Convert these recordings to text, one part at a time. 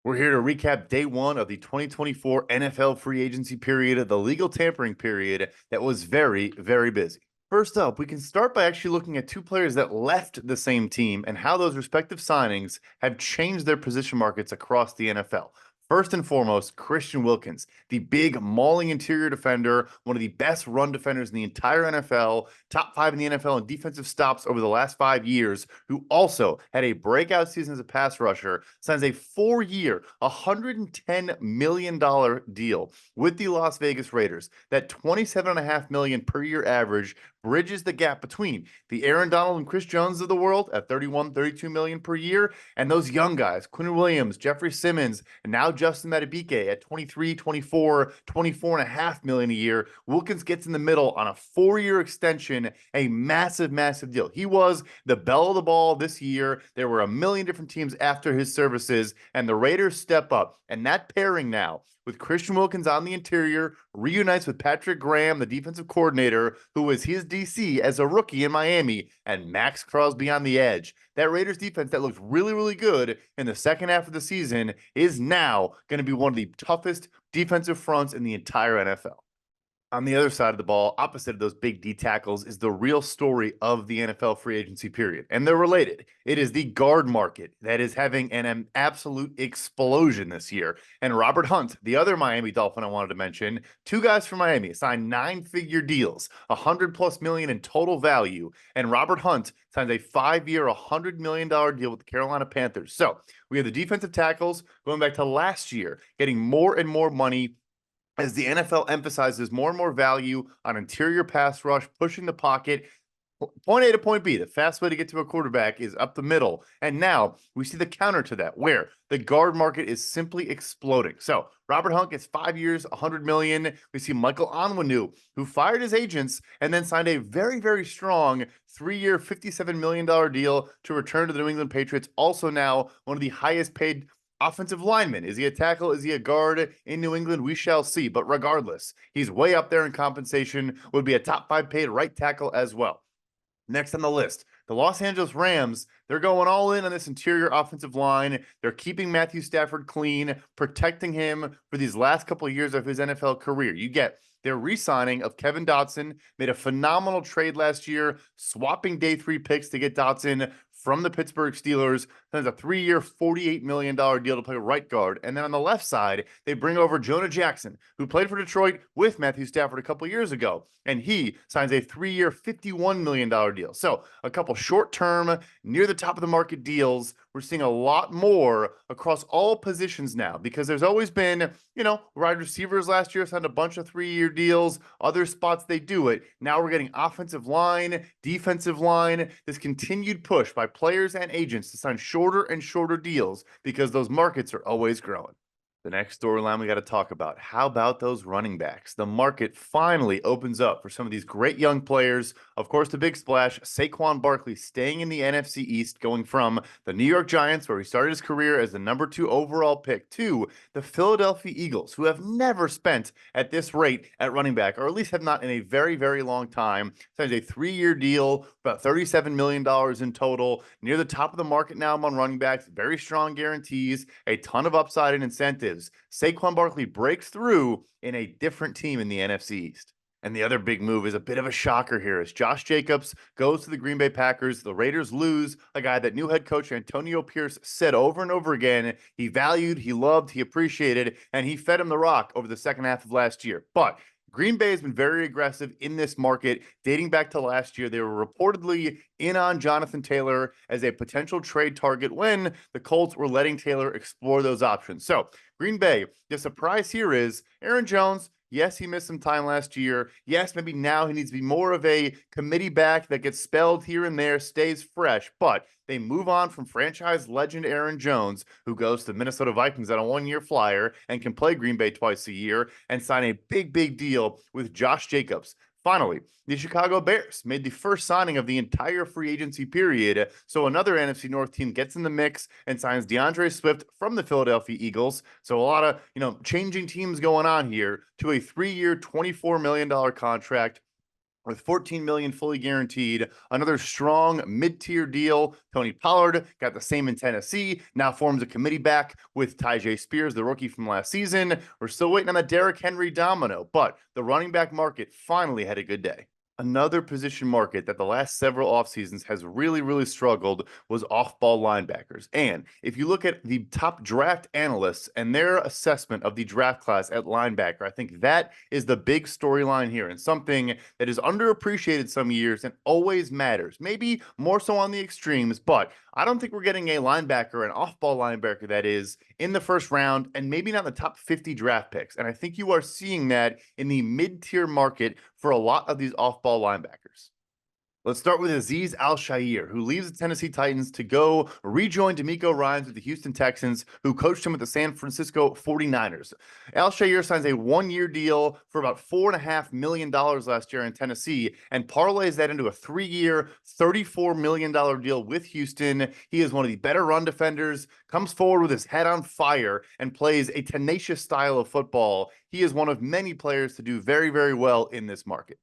We're here to recap day one of the 2024 NFL free agency period, the legal tampering period that was very, very busy. First up, we can start by actually looking at two players that left the same team and how those respective signings have changed their position markets across the NFL. First and foremost, Christian Wilkins, the big mauling interior defender, one of the best run defenders in the entire NFL, top five in the NFL in defensive stops over the last 5 years, who also had a breakout season as a pass rusher, signs a 4-year, $110 million deal with the Las Vegas Raiders. That $27.5 million per year average bridges the gap between the Aaron Donald and Chris Jones of the world at 31, 32 million per year, and those young guys, Quinn Williams, Jeffrey Simmons, and now Justin Madubuike at 23, 24, 24.5 million a year. Wilkins gets in the middle on a 4-year extension, a massive, massive deal. He was the belle of the ball this year. There were a million different teams after his services, and the Raiders step up. And that pairing now with Christian Wilkins on the interior reunites with Patrick Graham, the defensive coordinator, who was his DC as a rookie in Miami, and Max Crosby on the edge. That Raiders defense that looked really, really good in the second half of the season is now going to be one of the toughest defensive fronts in the entire NFL. On the other side of the ball, opposite of those big D tackles, is the real story of the NFL free agency period. And they're related. It is the guard market that is having an absolute explosion this year. And Robert Hunt, the other Miami Dolphin I wanted to mention, two guys from Miami signed 9-figure deals, 100+ million in total value. And Robert Hunt signs a 5-year, $100 million deal with the Carolina Panthers. So we have the defensive tackles going back to last year, getting more and more money as the NFL emphasizes more and more value on interior pass rush, pushing the pocket. Point A to point B, the fast way to get to a quarterback is up the middle. And now we see the counter to that, where the guard market is simply exploding. So Robert Hunt gets 5 years, $100 million. We see Michael Onwenu, who fired his agents and then signed a very, very strong 3-year, $57 million deal to return to the New England Patriots. Also now one of the highest paid offensive lineman. Is he a tackle? Is he a guard in New England? We shall see. But regardless, he's way up there in compensation, would be a top 5 paid right tackle as well. Next on the list, the Los Angeles Rams, they're going all in on this interior offensive line. They're keeping Matthew Stafford clean, protecting him for these last couple of years of his NFL career. You get their re-signing of Kevin Dotson, made a phenomenal trade last year, swapping day 3 picks to get Dotson from the Pittsburgh Steelers. That's a 3-year, $48 million deal to play right guard. And then on the left side, they bring over Jonah Jackson, who played for Detroit with Matthew Stafford a couple years ago. And he signs a 3-year, $51 million deal. So a couple short-term, near the top of the market deals. We're seeing a lot more across all positions now, because there's always been, wide receivers last year signed a bunch of 3-year deals. Other spots they do it. Now we're getting offensive line, defensive line, this continued push by players and agents to sign shorter and shorter deals because those markets are always growing. The next storyline we got to talk about. How about those running backs? The market finally opens up for some of these great young players. Of course, the big splash, Saquon Barkley staying in the NFC East, going from the New York Giants, where he started his career as the number 2 overall pick, to the Philadelphia Eagles, who have never spent at this rate at running back, or at least have not in a very, very long time. Signs a 3-year deal, about $37 million in total, near the top of the market now among running backs, very strong guarantees, a ton of upside and incentives. Saquon Barkley breaks through in a different team in the NFC East. And the other big move is a bit of a shocker here, as Josh Jacobs goes to the Green Bay Packers. The Raiders lose a guy that new head coach Antonio Pierce said over and over again he valued, he loved, he appreciated, and he fed him the rock over the second half of last year. But Green Bay has been very aggressive in this market dating back to last year. They were reportedly in on Jonathan Taylor as a potential trade target when the Colts were letting Taylor explore those options. So Green Bay, the surprise here is Aaron Jones. Yes, he missed some time last year. Yes, maybe now he needs to be more of a committee back that gets spelled here and there, stays fresh. But they move on from franchise legend Aaron Jones, who goes to the Minnesota Vikings on a 1-year flyer and can play Green Bay twice a year, and sign a big, big deal with Josh Jacobs. Finally, the Chicago Bears made the first signing of the entire free agency period. So another NFC North team gets in the mix and signs DeAndre Swift from the Philadelphia Eagles. So a lot of, changing teams going on here to a 3-year, $24 million contract. with 14 million fully guaranteed. Another strong mid-tier deal. Tony Pollard got the same in Tennessee. Now forms a committee back with Tyjae Spears, the rookie from last season. We're still waiting on the Derrick Henry domino, but the running back market finally had a good day. Another position market that the last several off seasons has really struggled was off-ball linebackers. And if you look at the top draft analysts and their assessment of the draft class at linebacker, I think that is the big storyline here and something that is underappreciated some years and always matters. Maybe more so on the extremes, but I don't think we're getting a linebacker, an off-ball linebacker that is in the first round and maybe not the top 50 draft picks. And I think you are seeing that in the mid-tier market for a lot of these off-ball linebackers. Let's start with Azeez Al-Shaair, who leaves the Tennessee Titans to go rejoin DeMeco Ryans with the Houston Texans, who coached him with the San Francisco 49ers. Al-Shaair signs a one-year deal for about $4.5 million last year in Tennessee and parlays that into a three-year, $34 million deal with Houston. He is one of the better run defenders, comes forward with his head on fire, and plays a tenacious style of football. He is one of many players to do very well in this market.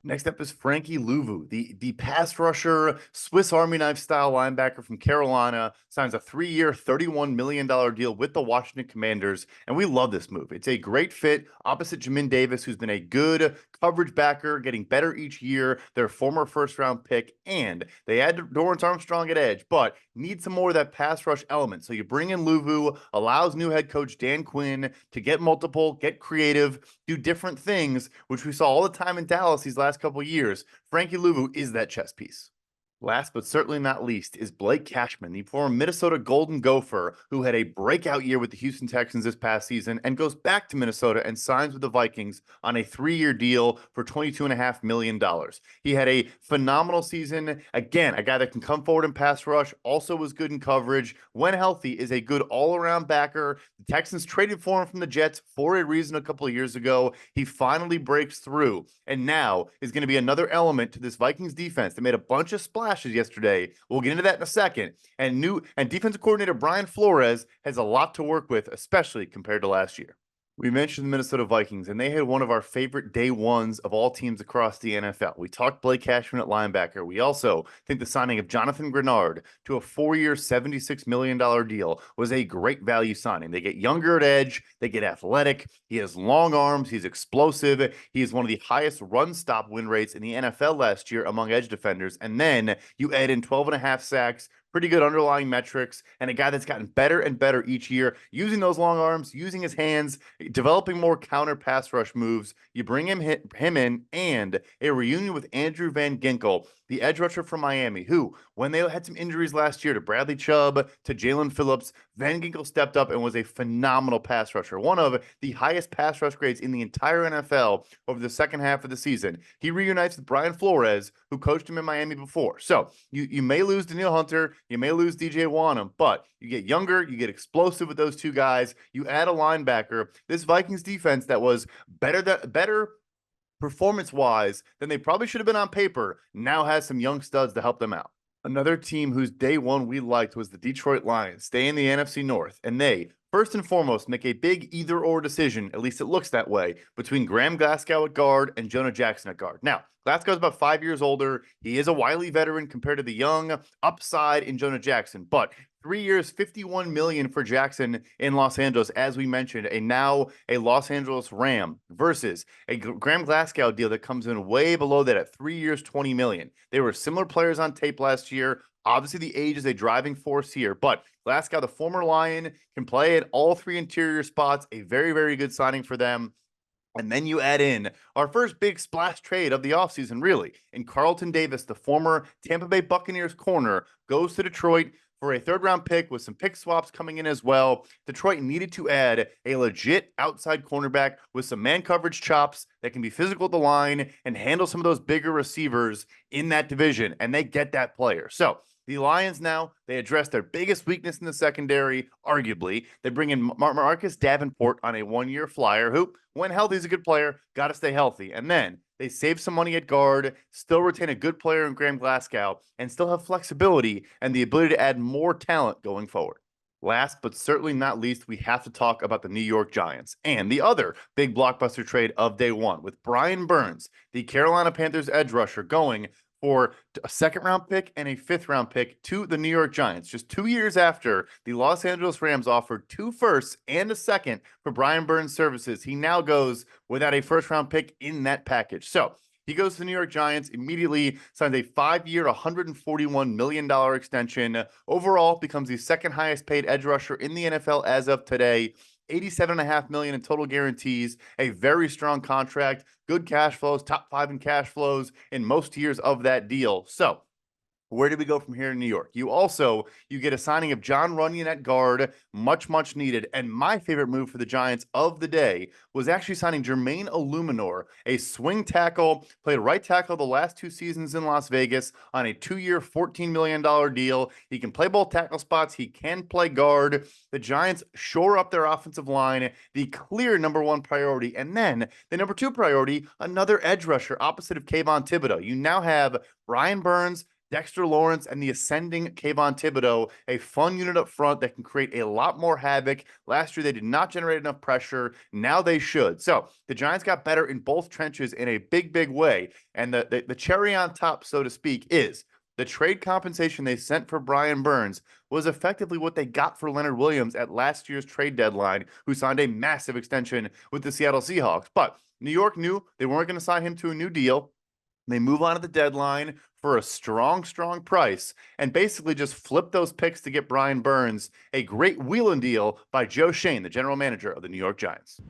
Next up is Frankie Louvu, the pass rusher, Swiss Army knife style linebacker from Carolina, signs a three-year, $31 million deal with the Washington Commanders, and we love this move. It's a great fit opposite Jamin Davis, who's been a good coverage backer, getting better each year, their former first-round pick, and they add Dorrance Armstrong at edge, but need some more of that pass rush element. So you bring in Louvu, allows new head coach Dan Quinn to get multiple, get creative, do different things, which we saw all the time in Dallas these last couple of years. Frankie Louvu is that chess piece. Last but certainly not least is Blake Cashman, the former Minnesota Golden Gopher, who had a breakout year with the Houston Texans this past season and goes back to Minnesota and signs with the Vikings on a three-year deal for $22.5 million. He had a phenomenal season. Again, a guy that can come forward and pass rush, also was good in coverage. When healthy, is a good all-around backer. The Texans traded for him from the Jets for a reason a couple of years ago. He finally breaks through and now is going to be another element to this Vikings defense that made a bunch of splashes yesterday. We'll get into that in a second. And defensive coordinator Brian Flores has a lot to work with, especially compared to last year. We mentioned the Minnesota Vikings, and they had one of our favorite day ones of all teams across the NFL. We talked Blake Cashman at linebacker. We also think the signing of Jonathan Grenard to a four-year, $76 million deal was a great value signing. They get younger at edge. They get athletic. He has long arms. He's explosive. He is one of the highest run-stop win rates in the NFL last year among edge defenders. And then you add in 12.5 sacks, pretty good underlying metrics, and a guy that's gotten better and better each year, using those long arms, using his hands, developing more counter pass rush moves. You bring him in, and a reunion with Andrew Van Ginkel, the edge rusher from Miami, who, when they had some injuries last year to Bradley Chubb, to Jalen Phillips, Van Ginkel stepped up and was a phenomenal pass rusher, one of the highest pass rush grades in the entire NFL over the second half of the season. He reunites with Brian Flores, who coached him in Miami before. So you may lose Danielle Hunter, you may lose DJ Wanham, but you get younger, you get explosive with those two guys. You add a linebacker. This Vikings defense that was better performance-wise than they probably should have been on paper now has some young studs to help them out. Another team whose day one we liked was the Detroit Lions, stay in the NFC North, and they first and foremost make a big either-or decision, at least it looks that way, between Graham Glasgow at guard and Jonah Jackson at guard. Now, Glasgow's about 5 years older. He is a wily veteran compared to the young upside in Jonah Jackson, but 3 years, $51 million for Jackson in Los Angeles, as we mentioned, now a Los Angeles Ram versus a Graham Glasgow deal that comes in way below that at 3 years, $20 million. They were similar players on tape last year. Obviously, the age is a driving force here, but Glasgow, the former Lion, can play at all three interior spots. A very good signing for them. And then you add in our first big splash trade of the offseason, really, in Carlton Davis, the former Tampa Bay Buccaneers corner, goes to Detroit for a third-round pick with some pick swaps coming in as well. Detroit needed to add a legit outside cornerback with some man coverage chops that can be physical at the line and handle some of those bigger receivers in that division, and they get that player. So the Lions now, they address their biggest weakness in the secondary, arguably. They bring in Marcus Davenport on a one-year flyer who, when healthy, is a good player, got to stay healthy. And then they save some money at guard, still retain a good player in Graham Glasgow, and still have flexibility and the ability to add more talent going forward. Last but certainly not least, we have to talk about the New York Giants and the other big blockbuster trade of day one with Brian Burns, the Carolina Panthers edge rusher, going for a second round pick and a fifth round pick to the New York Giants. Just 2 years after the Los Angeles Rams offered 2 firsts and a second for Brian Burns' services, he now goes without a first round pick in that package. So he goes to the New York Giants, immediately signs a 5-year, $141 million extension. Overall, becomes the second highest paid edge rusher in the NFL as of today. $87.5 million in total guarantees, a very strong contract, good cash flows, top 5 in cash flows in most years of that deal. So where do we go from here in New York? You get a signing of John Runyon at guard, much needed. And my favorite move for the Giants of the day was actually signing Jermaine Illuminor, a swing tackle, played right tackle the last 2 seasons in Las Vegas on a 2-year, $14 million deal. He can play both tackle spots. He can play guard. The Giants shore up their offensive line, the clear number one priority. And then the number two priority, another edge rusher opposite of Kayvon Thibodeau. You now have Brian Burns, Dexter Lawrence, and the ascending Kayvon Thibodeau, a fun unit up front that can create a lot more havoc. Last year, they did not generate enough pressure. Now they should. So the Giants got better in both trenches in a big way. And the cherry on top, so to speak, is the trade compensation they sent for Brian Burns was effectively what they got for Leonard Williams at last year's trade deadline, who signed a massive extension with the Seattle Seahawks. But New York knew they weren't going to sign him to a new deal. They move on to the deadline for a strong price and basically just flip those picks to get Brian Burns, a great wheeling deal by Joe Schoen, the general manager of the New York Giants.